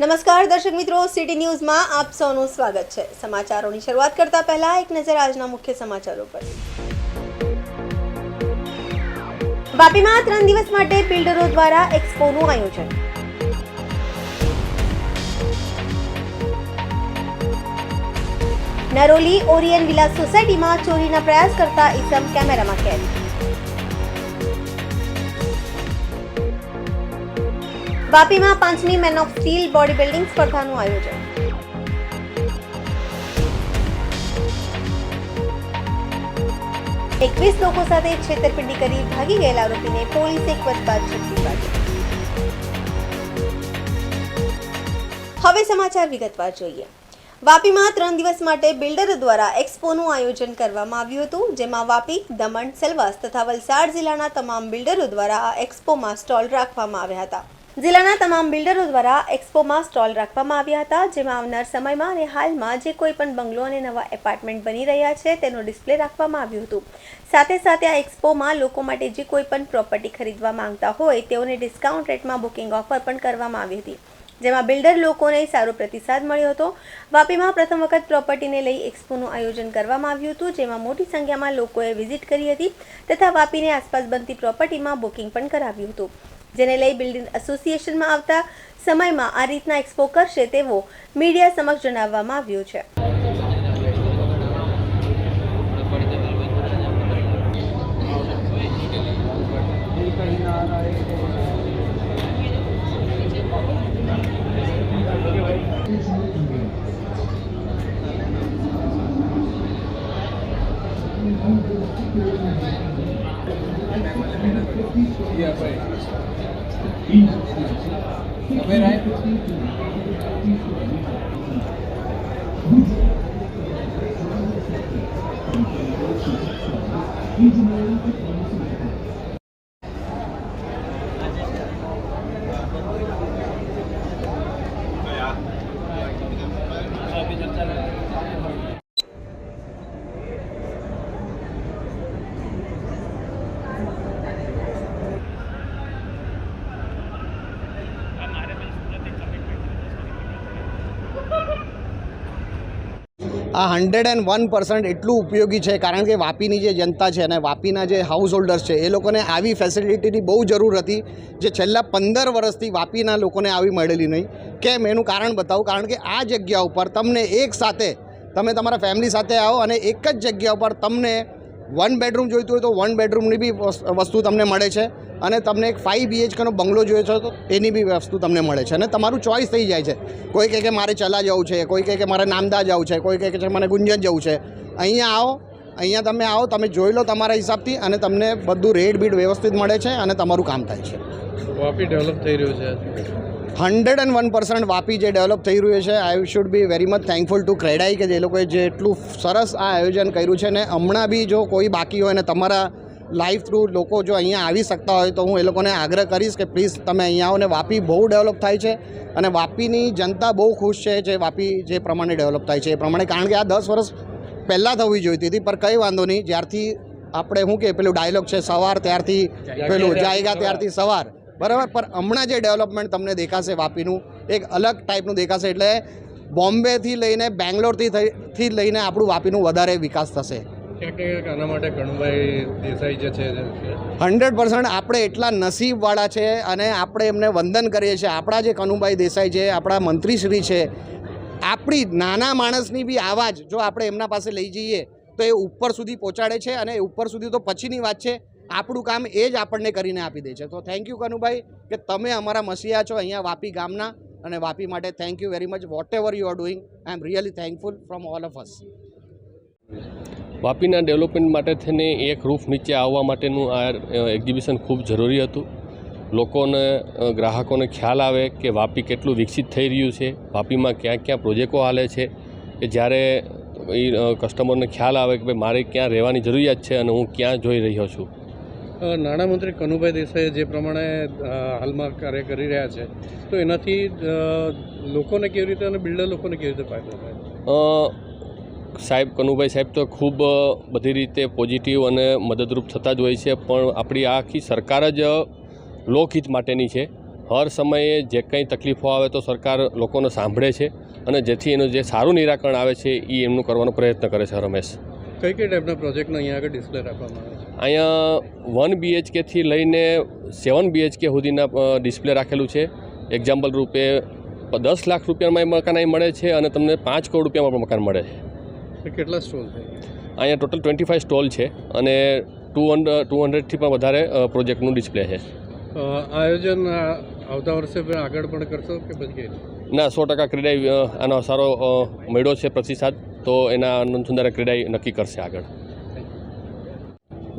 નમસ્કાર દર્શક મિત્રો, સિટી ન્યૂઝમાં આપ સૌનું સ્વાગત છે। સમાચારોની શરૂઆત કરતા પહેલા એક નજર આજના મુખ્ય સમાચારો પર। વાપીમાં 3 દિવસ માટે બિલ્ડરો દ્વારા એક્સપોનું આયોજન। નરોલી ઓરિયન વિલા સોસાયટીમાં ચોરીના પ્રયાસ કરતા ઈસમ કેમેરામાં કેદ। વાપીમાં 5મી man of steel body building સ્પર્ધાનું આયોજન। 21 લોકો સાથે છેતરપિંડી કરી ભાગી ગયેલા આરોપીને પોલીસે કચબાદ ઝડપી પાડ્યો। હવે સમાચાર વિગતવાર જોઈએ। વાપીમાં 3 દિવસ માટે બિલ્ડરો દ્વારા એક્સપોનું આયોજન કરવામાં આવ્યું હતું, જેમાં વાપી, દમણ, સેલવાસ તથા વલસાડ જિલ્લાના તમામ બિલ્ડરો દ્વારા આ એક્સપોમાં સ્ટોલ રાખવામાં આવ્યા હતા। જિલ્લાના તમામ બિલ્ડરો દ્વારા એક્સપોમાં સ્ટોલ રાખવામાં આવ્યા હતા, જેમાં આવનાર સમયમાં અને હાલમાં જે કોઈ પણ બંગલો અને નવા એપાર્ટમેન્ટ બની રહ્યા છે તેનો ડિસ્પ્લે રાખવામાં આવ્યું હતું। સાથે સાથે આ એક્સપોમાં લોકો માટે જે કોઈ પણ પ્રોપર્ટી ખરીદવા માંગતા હોય તેઓને ડિસ્કાઉન્ટ રેટમાં બુકિંગ ઓફર પણ કરવામાં આવી હતી, જેમાં બિલ્ડર લોકોને સારો પ્રતિસાદ મળ્યો હતો। વાપીમાં પ્રથમ વખત પ્રોપર્ટીને લઈ એક્સપોનું આયોજન કરવામાં આવ્યું હતું, જેમાં મોટી સંખ્યામાં લોકોએ વિઝિટ કરી હતી તથા વાપીને આસપાસ બનતી પ્રોપર્ટીમાં બુકિંગ પણ કરાવ્યું હતું, જેને લઈ બિલ્ડિંગ એસોસિએશનમાં આવતા સમયમાં આ રીતના એક્સપો કરશે તેવો મીડિયા સમક્ષ જણાવવામાં આવ્યું છે। આ 101% એટલું ઉપયોગી છે, કારણ કે વાપીની જે જનતા છે અને વાપીના જે હાઉસ હોલ્ડર્સ છે એ લોકોને આવી ફેસિલિટીની બહુ જરૂર હતી, જે છેલ્લા 15 વર્ષથી વાપીના લોકોને આવી મળેલી નહીં। કેમ એનું કારણ બતાવું, કારણ કે આ જગ્યા ઉપર તમને એક સાથે તમે તમારા ફેમિલી સાથે આવો અને એક જ જગ્યા ઉપર તમને 1 બેડરૂમ જોઈતું હોય તો 1 બેડરૂમની બી વસ્તુ તમને મળે છે, અને તમને એક 5 BHKનો બંગલો જોઈએ છે તો એની બી વસ્તુ તમને મળે છે, અને તમારું ચોઈસ થઈ જાય છે। કોઈ કહે કે મારે ચલા જવું છે, કોઈ કહે કે મારે નામદા જવું છે, કોઈ કહે કે મને ગુંજન જવું છે। અહીંયા આવો, અહીંયા તમે આવો, તમે જોઈ લો તમારા હિસાબથી, અને તમને બધું રેટ બીટ વ્યવસ્થિત મળે છે અને તમારું કામ થાય છે। વાપી ડેવલપ થઈ રહ્યું છે 101% વાપી જે ડેવલપ થઈ રહ્યું છે। I should be very much thankful two CREDAI કે જે લોકોએ જેટલું સરસ આ આયોજન કર્યું છે, ને હમણાં બી જો કોઈ બાકી હોય ને તમારા લાઈવ થ્રુ લોકો જો અહીંયા આવી શકતા હોય તો હું એ લોકોને આગ્રહ કરીશ કે પ્લીઝ તમે અહીંયા આવો, ને વાપી બહુ ડેવલપ થાય છે અને વાપીની જનતા બહુ ખુશ છે જે વાપી જે પ્રમાણે ડેવલપ થાય છે એ પ્રમાણે, કારણ કે આ 10 વર્ષ પહેલાં થવી જોઈતી હતી, પણ કંઈ વાંધો નહીં, જ્યારથી આપણે શું કે પેલું ડાયલોગ છે સવાર ત્યારથી પેલું જાયગા ત્યારથી સવાર, બરાબર, પણ હમણાં જે ડેવલપમેન્ટ તમને દેખાશે વાપીનું એક અલગ ટાઈપનું દેખાશે, એટલે બોમ્બેથી લઈને બેંગ્લોરથી લઈને આપણું વાપીનું વધારે વિકાસ થશે। આના માટે કનુભાઈ દેસાઈ જે છે 100% આપણે એટલા નસીબવાળા છે અને આપણે એમને વંદન કરીએ છીએ। આપણા જે કનુભાઈ દેસાઈ છે, આપણા મંત્રીશ્રી છે, આપણી નાના માણસની બી આવાજ જો આપણે એમના પાસે લઈ જઈએ તો એ ઉપર સુધી પહોંચાડે છે, અને ઉપર સુધી તો પછીની વાત છે, આપણું કામ એ જ આપણને કરીને આપી દે છે। તો થેન્ક યુ કનુભાઈ કે તમે અમારા મસીહા છો અહીંયા વાપી ગામના, અને વાપી માટે thank you very much. Whatever you are doing, I am really thankful from all of us. વાપીના ડેવલપમેન્ટ માટે થઈને એક રૂફ નીચે આવવા માટેનું આ એક્ઝિબિશન ખૂબ જરૂરી હતું। લોકોને, ગ્રાહકોને ખ્યાલ આવે કે વાપી કેટલું વિકસિત થઈ રહ્યું છે, વાપીમાં ક્યાં ક્યાં પ્રોજેક્ટો હાલે છે, કે જ્યારે એ કસ્ટમરને ખ્યાલ આવે કે ભાઈ મારે ક્યાં રહેવાની જરૂરિયાત છે અને હું ક્યાં જોઈ રહ્યો છું। નાણામંત્રી કનુભાઈ દેસાઈ જે પ્રમાણે હાલમાં કાર્ય કરી રહ્યા છે, તો એનાથી લોકોને કેવી રીતે અને બિલ્ડર લોકોને કેવી રીતે ફાયદો થાય? સાહેબ કનુભાઈ સાહેબ તો ખૂબ બધી રીતે પોઝિટિવ અને મદદરૂપ થતા જ હોય છે, પણ આપણી આખી સરકાર જ લોકહિત માટેની છે, હર સમયે જે કંઈ તકલીફો આવે તો સરકાર લોકોને સાંભળે છે અને જેથી એનું જે સારું નિરાકરણ આવે છે એ એમનું કરવાનો પ્રયત્ન કરે છે રમેશ. કઈ કઈ ટાઈપના પ્રોજેક્ટનો અહીંયા આગળ ડિસ્પ્લે રાખવામાં આવે છે? અહીંયા 1 BHKથી લઈને 7 BHK સુધીના ડિસ્પ્લે રાખેલું છે. એક્ઝામ્પલ રૂપે 10 લાખ રૂપિયામાં મકાન અહીં મળે છે અને તમને 5 કરોડ રૂપિયામાં પણ મકાન મળે છે. તો કેટલા સ્ટોલ છે અહીંયા ટોટલ 25 સ્ટોલ છે અને 200થી પણ વધારે પ્રોજેક્ટનું ડિસ્પ્લે છે. આયોજન આવતા વર્ષે આગળ પણ કરશો કે પછી કંઈ? ના, 100% ક્રેડાઈ આનો સારો મળ્યો છે પ્રતિસાદ, તો એના અનુસંધાને ક્રેડાઈ નક્કી કરશે આગળ.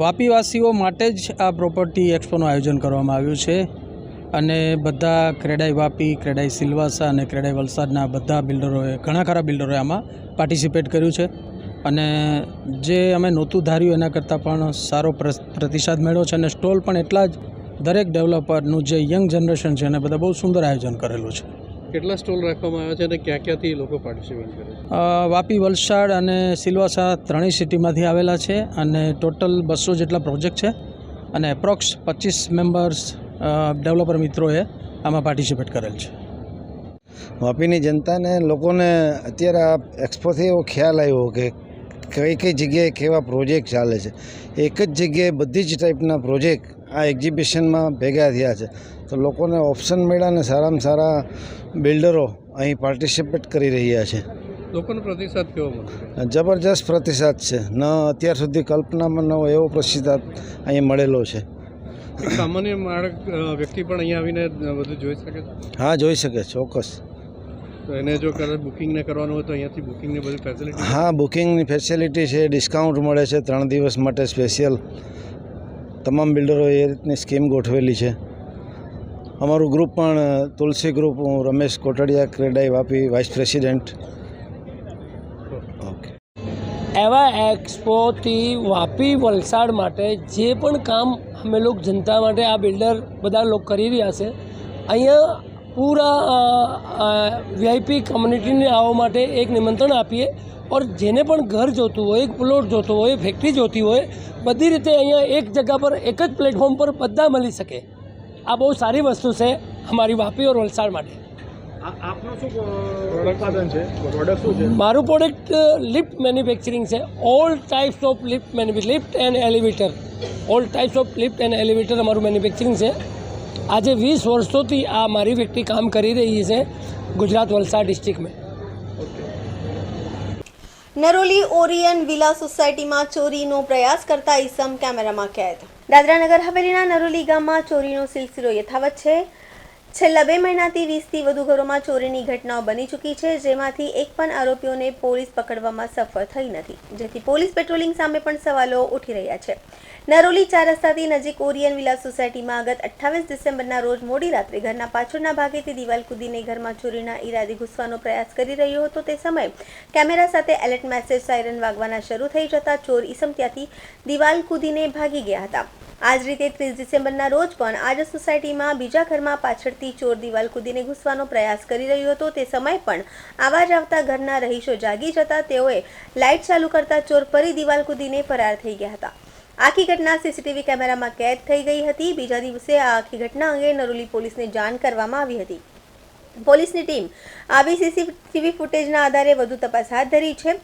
વાપીવાસીઓ માટે જ આ પ્રોપર્ટી એક્સપોનું આયોજન કરવામાં આવ્યું છે અને બધા ક્રેડાઈ વાપી, ક્રેડાઈ સિલવાસા અને ક્રેડાઈ વલસાડના બધા બિલ્ડરોએ, ઘણા ખરા બિલ્ડરોએ આમાં પાર્ટિસિપેટ કર્યું છે અને જે અમે નહોતું ધાર્યું એના કરતાં પણ સારો પ્રતિસાદ મળ્યો છે અને સ્ટોલ પણ એટલા જ દરેક ડેવલપરનું જે યંગ જનરેશન છે એને બધા બહુ સુંદર આયોજન કરેલું છે. કેટલા સ્ટોલ રાખવામાં આવ્યા છે અને ક્યાં ક્યાંથી લોકો પાર્ટિસિપેટ કરે છે? વાપી, વલસાડ અને સિલવાસા ત્રણેય સિટીમાંથી આવેલા છે અને ટોટલ 200 જેટલા પ્રોજેક્ટ છે અને એપ્રોક્સ 25 મેમ્બર્સ ડેવલપર મિત્રોએ આમાં પાર્ટિસિપેટ કરેલ છે. વાપીની જનતાને, લોકોને અત્યારે આ એક્સપોથી એવો ખ્યાલ આવ્યો કે કઈ કઈ જગ્યાએ કેવા પ્રોજેક્ટ ચાલે છે. એક જ જગ્યાએ બધી જ ટાઈપના પ્રોજેક્ટ આ એક્ઝિબિશનમાં ભેગા થયા છે, તો લોકોને ઓપ્શન મળ્યા અને સારામાં સારા બિલ્ડરો અહીં પાર્ટિસિપેટ કરી રહ્યા છે. લોકોનો પ્રતિસાદ કેવો મળે? જબરજસ્ત પ્રતિસાદ છે. ન અત્યાર સુધી કલ્પનામાં ન એવો પ્રતિસાદ અહીં મળેલો છે. એક સામાન્ય વ્યક્તિ પણ અહીંયા આવીને બધું જોઈ શકે છે? હા, જોઈ શકે, ચોક્કસ. તો એને જો બુકિંગને કરવાનું હોય તો અહીંયાથી બુકિંગની બધી ફેસિલિટી? હા, બુકિંગની ફેસિલિટી છે, ડિસ્કાઉન્ટ મળે છે 3 દિવસ માટે સ્પેશિયલ. તમામ બિલ્ડરોએ એ રીતની સ્કીમ ગોઠવેલી છે. અમારું ગ્રુપ પણ તુલસી ગ્રુપ, હું Ramesh Kotadiya, CREDAI Vapi, vice president. Okay. એવા એક્સપોથી વાપી, વલસાડ માટે જે પણ કામ અમે લોકો જનતા માટે આ બિલ્ડર બધા લોકો કરી રહ્યા છે, અહીંયા પૂરા VIP કમ્યુનિટીને આવવા માટે એક નિમંત્રણ આપીએ ઓર જેને પણ ઘર જોતું હોય, પ્લોટ જોતો હોય, ફેક્ટરી જોતી હોય, બધી રીતે અહીંયા એક જગ્યા પર એક જ પ્લેટફોર્મ પર બધા મળી શકે. આ બહુ સારી વસ્તુ છે અમારી વાપી ઓર વલસાડ માટે. આપનું શું ઉત્પાદન છે? પ્રોડક્ટ શું છે? મારું પ્રોડક્ટ લિફ્ટ મેન્યુફેક્ચરિંગ છે. All types of lift and elevator, all types of lift and elevator અમારું મેન્યુફેક્ચરિંગ છે. આજે 20 વર્ષોથી આ મારી ફેક્ટરી કામ કરી રહી છે ગુજરાત વલસાડ ડિસ્ટ્રિક્ટમાં. નરોલી ઓરિયન વિલા સોસાયટીમાં ચોરીનો પ્રયાસ કરતા ઈસમ કેમેરામાં કેદ. દાદરા નગર હવેલીના નરોલી ગામમાં ચોરીનો સિલસિલો યથાવત છે. છેલ્લા 2 મહિનાથી 20થી વધુ ઘરોમાં ચોરીની ઘટનાઓ બની ચૂકી છે, જેમાંથી એક પણ આરોપીઓને પોલીસ પકડવામાં સફળ થઈ નથી, જેથી પોલીસ પેટ્રોલિંગ સામે પણ સવાલો ઉઠી રહ્યા છે. નરોલી 4 રસ્તાથી નજીક ઓરિયન વિલા સોસાયટીમાં ગત 28 ડિસેમ્બરના રોજ મોડી રાત્રે ઘરના પાછળના ભાગેથી દિવાલ કૂદીને ઘરમાં ચોરીના ઈરાદે ઘૂસવાનો પ્રયાસ કરી રહ્યો હતો. તે સમયે કેમેરા સાથે એલર્ટ મેસેજ સાયરન વાગવાના શરૂ થઈ જતા ચોર ઈસમ ત્યાંથી દિવાલ કૂદીને ભાગી ગયા હતા. આ જ રીતે 30 ડિસેમ્બરના રોજ પણ આ જ સોસાયટીમાં બીજા ઘરમાં પાછળથી ચોર દિવાલ કૂદીને ઘૂસવાનો પ્રયાસ કરી રહ્યો હતો. તે સમયે પણ આવાજ આવતા ઘરના રહીશો જાગી જતા તેઓએ લાઇટ ચાલુ કરતા ચોર ફરી દિવાલ કૂદીને ફરાર થઈ ગયા હતા. આખી ઘટના CCTV કેમેરામાં કેદ થઈ ગઈ હતી. બીજા દિવસે આ આખી ઘટના અંગે નરોલી પોલીસને જાણ કરવામાં આવી હતી. પોલીસની ટીમ આવી CCTV ફૂટેજના આધારે વધુ તપાસ હાથ ધરી છે.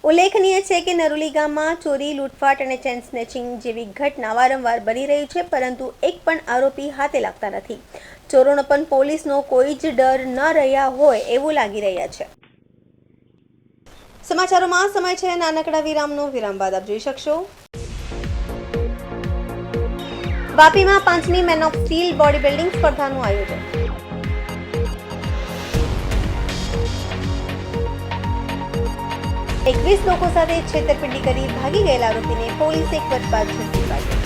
ઉલ્લેખનીય છે કે નરોલી ગામમાં ચોરી, લૂંટફાટ અને ચેન સ્નેચિંગ જેવી ઘટના વારંવાર બની રહી છે, પરંતુ એક પણ આરોપી હાથે લાગતા નથી. ચોરોનો પણ પોલીસનો કોઈ જ ડર ન રહ્યા હોય એવું લાગી રહ્યા છે. સમાચારોમાં સમય છે નાનકડા વિરામનો. વિરામ બાદ આપ જોઈ શકશો વાપીમાં 5મી man of steel body building સ્પર્ધાનું આયોજન. એક 20 લોકો સાથે છેતરપિંડી કરી ભાગી ગયેલા આરોપીને પોલીસે 1 વર્ષ બાદ ઝડપી પાડ્યો.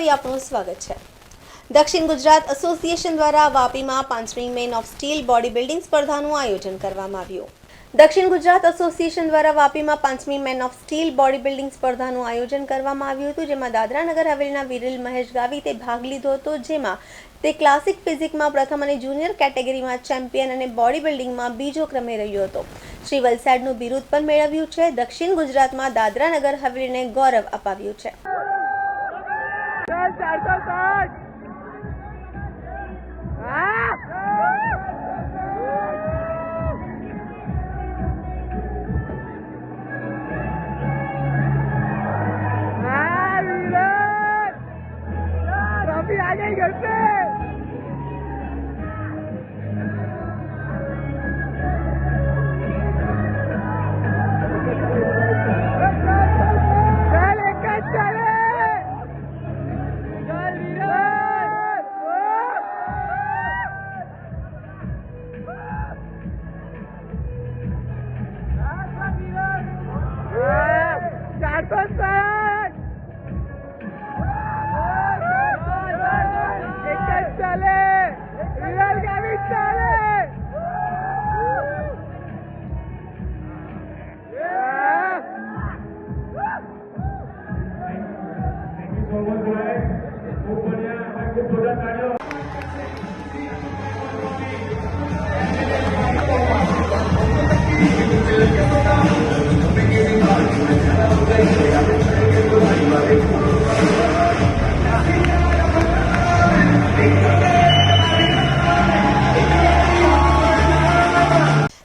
ફરી આપનું સ્વાગત છે। દક્ષિણ ગુજરાત એસોસિએશન દ્વારા વાપીમાં 5મી man of steel body building સ્પર્ધાનું આયોજન કરવામાં આવ્યું। દક્ષિણ ગુજરાત એસોસિએશન દ્વારા વાપીમાં 5મી man of steel body building સ્પર્ધાનું આયોજન કરવામાં આવ્યું હતું, જેમાં દાદરા નગર હવેલીના વિરલ મહેશ ગાવિતે ભાગ લીધો હતો, જેમાં તે ક્લાસિક ફિઝિકમાં પ્રથમ અને જુનિયર કેટેગરીમાં ચેમ્પિયન અને બોડી બિલ્ડિંગમાં બીજો ક્રમે રહ્યો હતો। શ્રી વલસાડનું બિરુદ પણ મેળવ્યું છે। દક્ષિણ ગુજરાતમાં દાદરા નગર હવેલીને ગૌરવ અપાવ્યું છે।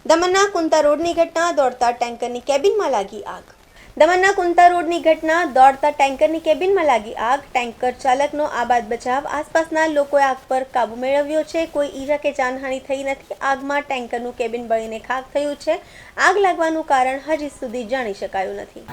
દમણના કુંતા રોડની ઘટના, દોડતા ટેન્કરની કેબિનમાં લાગી આગ। દમણના કુંતા રોડની ઘટના, દોડતા ટેન્કરની કેબિનમાં લાગી આગ। ટેન્કર ચાલકનો આબાદ બચાવ, આસપાસના લોકોએ આગ પર કાબુ મેળવ્યો છે। કોઈ ઈજા કે જાનહાનિ થઈ નથી। આગમાં ટેન્કરનું કેબિન બળીને ખાખ થયું છે। આગ લાગવાનું કારણ હજી સુધી જાણી શકાયું નથી।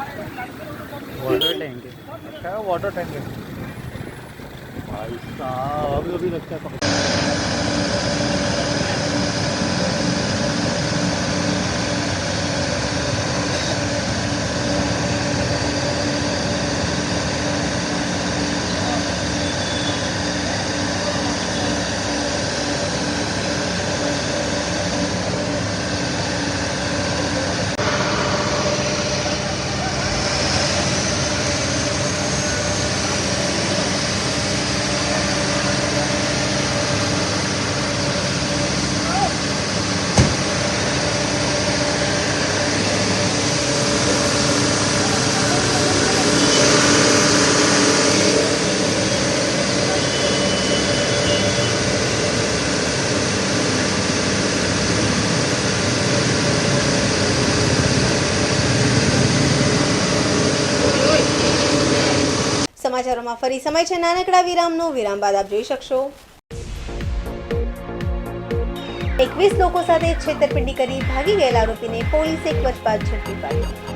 સમાચારોમાં ફરી સમય છે નાનકડા વિરામનો। વિરામ બાદ આપ જોઈ શકશો। 21 લોકો સાથે છેતરપિંડી કરી ભાગી ગયેલા આરોપીને પોલીસે કવચબાજ ઝડપી પાડ્યો।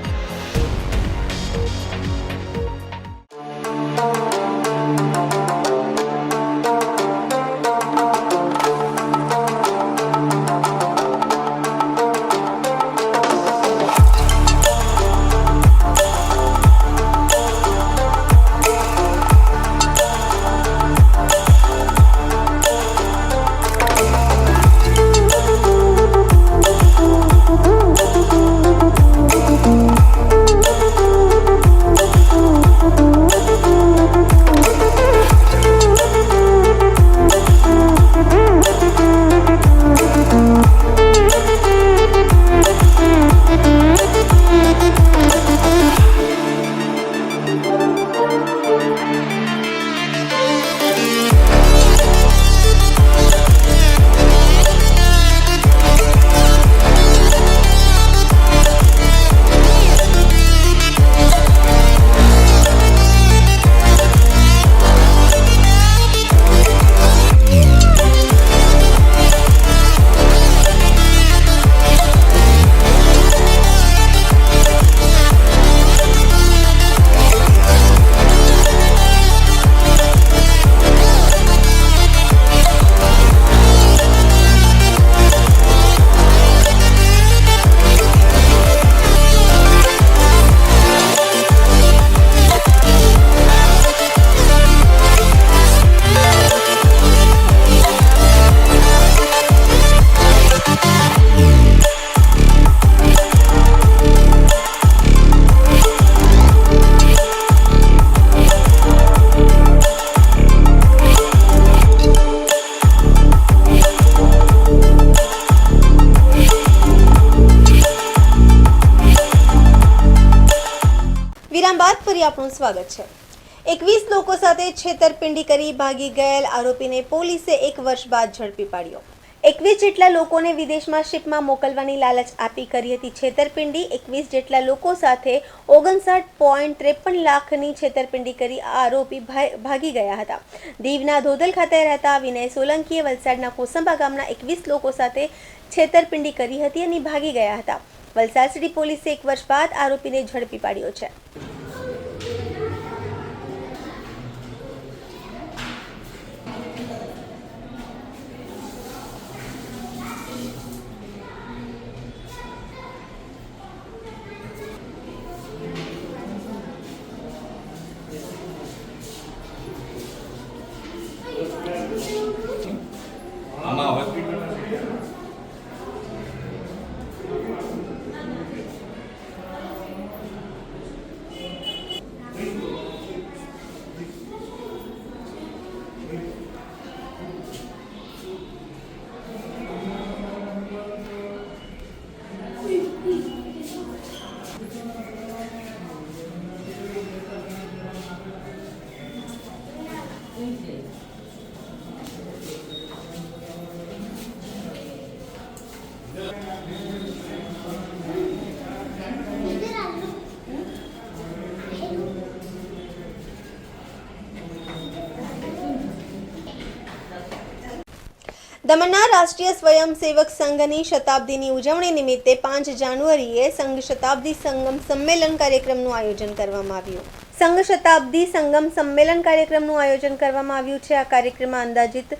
વિરામ બાદ ફરી આપનું સ્વાગત છે। 21 લોકો સાથે છેતરપિંડી કરી ભાગી ગયેલ આરોપીને પોલીસે 1 વર્ષ બાદ ઝડપી પાડ્યો। 21 જેટલા લોકોને વિદેશમાં શિપમાં મોકલવાની લાલચ આપી કરી હતી છેતરપિંડી। 21 જેટલા લોકો સાથે 59.53 લાખની છેતરપિંડી કરી આ આરોપી ભાગી ગયા હતા। દીવના ધોધલ ખાતે રહેતા વિનય સોલંકીએ વલસાડના કોસંબા ગામના 21 લોકો સાથે છેતરપિંડી કરી હતી અને ભાગી ગયા હતા। વલસાડ સિટી પોલીસે 1 વર્ષ બાદ આરોપીને ઝડપી પાડ્યો છે। દમણના રાષ્ટ્રીય સ્વયંસેવક સંઘની શતાબ્દીની ઉજવણી નિમિત્તે 5 જાન્યુઆરીએ સંઘ શતાબ્દી સંગમ સંમેલન કાર્યક્રમનું આયોજન કરવામાં આવ્યું। સંઘ શતાબ્દી સંગમ સંમેલન કાર્યક્રમનું આયોજન કરવામાં આવ્યું છે। આ કાર્યક્રમમાં અંદાજિત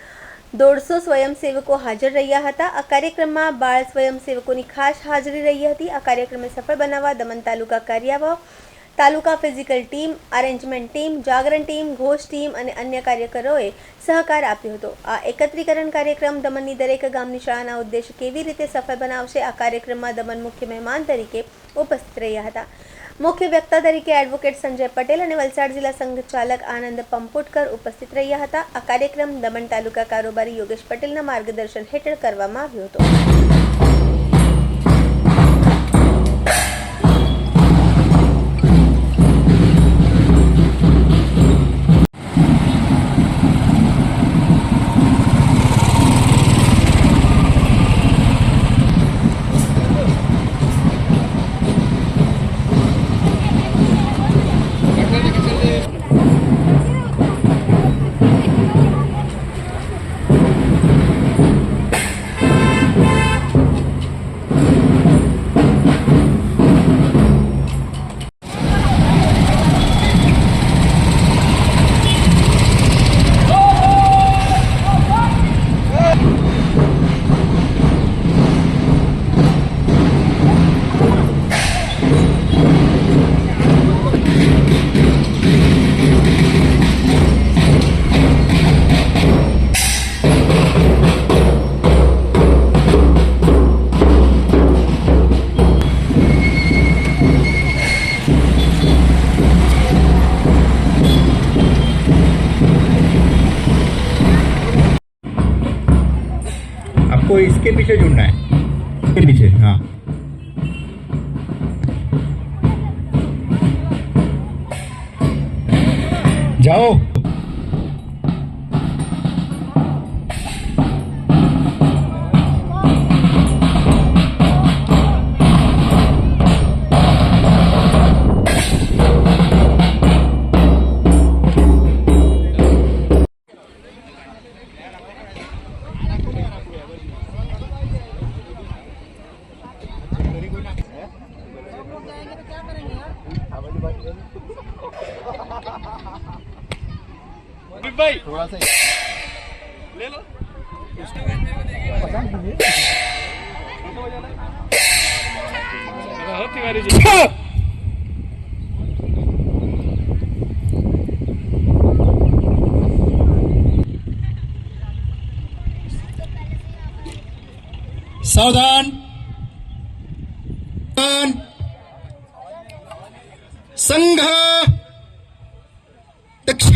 150 સ્વયંસેવકો હાજર રહ્યા હતા। આ કાર્યક્રમમાં બાળ સ્વયંસેવકોની ખાસ હાજરી રહી હતી। આ કાર્યક્રમને સફળ બનાવવા દમણ તાલુકા કાર્યવાહ તાલુકા ફિઝિકલ ટીમ, અરેન્જમેન્ટ ટીમ, જાગરણ ટીમ, ઘોષ ટીમ અને અન્ય કાર્યકરોએ સહકાર આપ્યો હતો। આ એકત્રીકરણ કાર્યક્રમ દમણની દરેક ગામની શાળાના ઉદ્દેશ કેવી રીતે સફળ બનાવશે। આ કાર્યક્રમમાં દમણ મુખ્ય મહેમાન તરીકે ઉપસ્થિત રહ્યા હતા। મુખ્ય વક્તા તરીકે એડવોકેટ સંજય પટેલ અને વલસાડ જિલ્લા સંઘચાલક આનંદ પંપુટકર ઉપસ્થિત રહ્યા હતા। આ કાર્યક્રમ દમણ તાલુકા કારોબારી યોગેશ પટેલના માર્ગદર્શન હેઠળ કરવામાં આવ્યો હતો। आपको इसके पीछे जुड़ना है, इसके पीछे। हाँ, जाओ। भाई थोड़ा सा ले लो। सावधान, संघ दक्ष।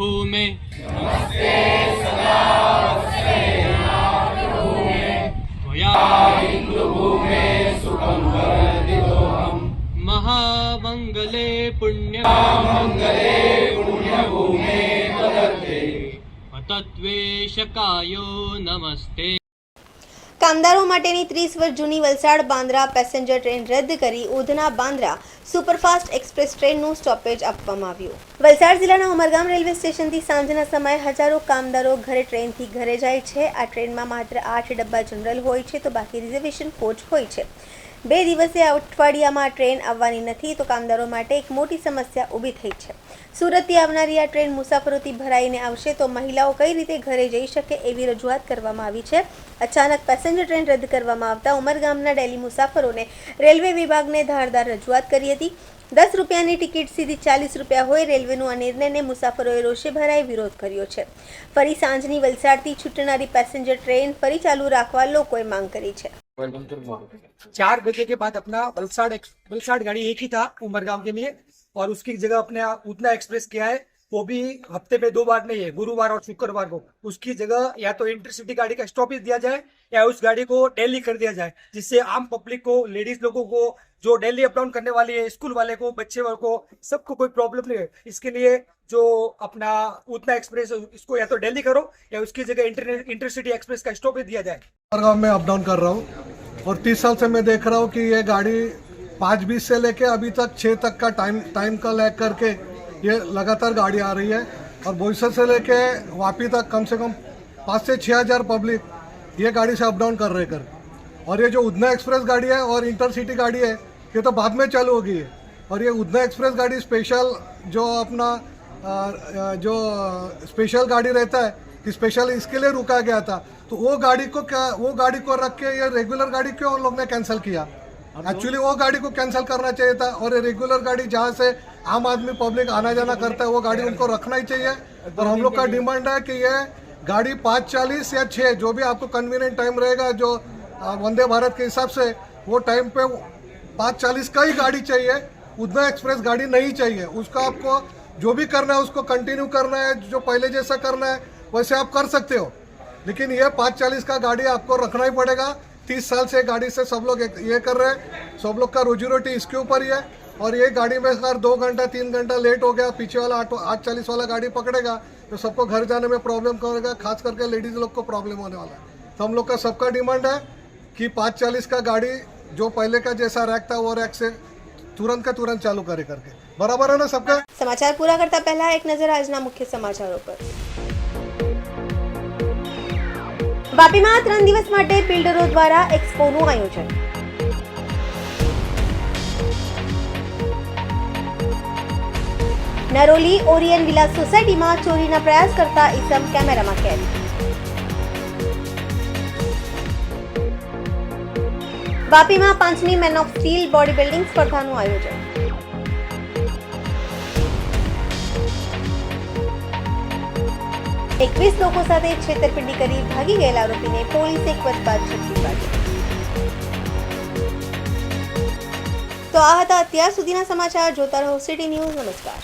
मातृभूमे महामंगले पुण्यभूमे तत्वेशकायो नमस्ते। કામદારો માટેની 30 વર્ષ જૂની વલસાડ બાંદ્રા પેસેન્જર ટ્રેન રદ કરી ઉધના બાંદ્રા સુપરફાસ્ટ એક્સપ્રેસ ટ્રેનનું સ્ટોપેજ આપવામાં આવ્યું। વલસાડ જિલ્લાના ઉમરગામ રેલવે સ્ટેશનથી સાંજના સમયે હજારો કામદારો ઘરે ટ્રેનથી ઘરે જાય છે। આ ટ્રેનમાં માત્ર 8 ડબ્બા જનરલ હોય છે તો બાકી રિઝર્વેશન કોચ હોય છે। 2 દિવસે અઠવાડિયામાં ટ્રેન આવવાની નથી તો કામદારો માટે એક મોટી સમસ્યા ઊભી થઈ છે। સુરતથી આવનારી આ ટ્રેન મુસાફરોથી ભરાઈને આવશે તો મહિલાઓ કઈ રીતે ઘરે જઈ શકે એવી રજૂઆત કરવામાં આવી છે। અચાનક પેસેન્જર ટ્રેન રદ કરવામાં આવતા ઉમરગામના ડેલી મુસાફરોને રેલવે વિભાગને ધારદાર રજૂઆત કરી હતી। 10 રૂપિયાની ટિકિટ સીધી 40 રૂપિયા હોય રેલવેનું આ નિર્ણયને મુસાફરોએ રોષે ભરાઈ વિરોધ કર્યો છે। ફરી સાંજની વલસાડથી છૂટનારી પેસેન્જર ટ્રેન ફરી ચાલુ રાખવા લોકોએ માંગ કરી છે। 4 बजे के बाद अपना वलसाड गाड़ी एक ही था उमरगाम के लिए और उसकी जगह अपने उतना एक्सप्रेस किया है। वो भी हफ्ते में 2 बार नहीं है, गुरुवार और शुक्रवार को। उसकी जगह या तो इंटरसिटी गाड़ी का स्टॉपेज दिया जाए या उस गाड़ी को डेली कर दिया जाए, जिससे आम पब्लिक को, लेडीज लोगों को, जो डेली अप डाउन करने वाले है, स्कूल वाले को, बच्चे वाले को, सबको कोई प्रॉब्लम नहीं है। इसके लिए जो अपना उतना एक्सप्रेस इसको या तो डेली करो या उसकी जगह इंटरसिटी एक्सप्रेस का स्टॉपेज दिया जाए। उमरगाम में अप डाउन कर रहा हूँ और 30 साल से मैं देख रहा हूँ कि ये गाड़ी 5:20 से लेके अभी तक 6 तक का टाइम का लैग करके ये लगातार गाड़ी आ रही है और बोईसर से लेके वापी तक कम से कम 5 से 6 हज़ार पब्लिक ये गाड़ी से अप डाउन कर रहे कर। और ये जो उधना एक्सप्रेस गाड़ी है और इंटरसिटी गाड़ी है ये तो बाद में चालू होगी है। और ये उधना एक्सप्रेस गाड़ी स्पेशल जो अपना जो स्पेशल गाड़ी रहता है कि स्पेशल इसके लिए रुका गया था, तो वो गाड़ी को रख के ये रेगुलर गाड़ी क्यों उन लोग ने कैंसिल किया? एक्चुअली वो गाड़ी को कैंसिल करना चाहिए था और ये रेगुलर गाड़ी जहाँ से आम आदमी पब्लिक आना जाना करता है वो गाड़ी उनको रखना ही चाहिए। और हम लोग का डिमांड है कि ये गाड़ी 5:40 या 6 जो भी आपको कन्वीनियंट टाइम रहेगा जो वंदे भारत के हिसाब से वो टाइम पे 5:40 का ही गाड़ी चाहिए, उधना एक्सप्रेस गाड़ी नहीं चाहिए। उसका आपको जो भी करना है उसको कंटिन्यू करना है, जो पहले जैसा करना है वैसे आप कर सकते हो, लेकिन ये 5:40 का गाड़ी आपको रखना ही पड़ेगा। 30 साल से गाड़ी से सब लोग ये कर रहे हैं, सब लोग का रोजी रोटी इसके ऊपर ही है। और ये गाड़ी में अगर 2 घंटा 3 घंटा लेट हो गया, पीछे वाला 8:40 वाला गाड़ी पकड़ेगा तो सबको घर जाने में प्रॉब्लम करेगा, खास करके लेडीज लोग को प्रॉब्लम होने वाला है। तो हम लोग का सबका डिमांड है कि 5:40 का गाड़ी जो पहले का जैसा रैक था वो रैक से तुरंत का तुरंत चालू करे करके। बराबर है ना सबका? સમાચાર પૂરા કરતા પહેલા એક નજર આજના મુખ્ય સમાચારો પર। વાપીમાં 3 દિવસ માટે બિલ્ડરો દ્વારા એક્સપોનું આયોજન। નરોલી ઓરિયન વિલા સોસાયટીમાં ચોરીના પ્રયાસ કરતા ઈસમ કેમેરામાં કેદ। વાપીમાં 5મી man of steel body building સ્પર્ધાનું આયોજન। એકવીસ લોકો સાથે છેતરપિંડી કરી ભાગી ગયેલા આરોપીને પોલીસે એક વર્ષ બાદ ઝડપી પાડ્યો। તો આ હતા અત્યાર સુધીના સમાચાર। જોતા રહો સિટી ન્યૂઝ। નમસ્કાર।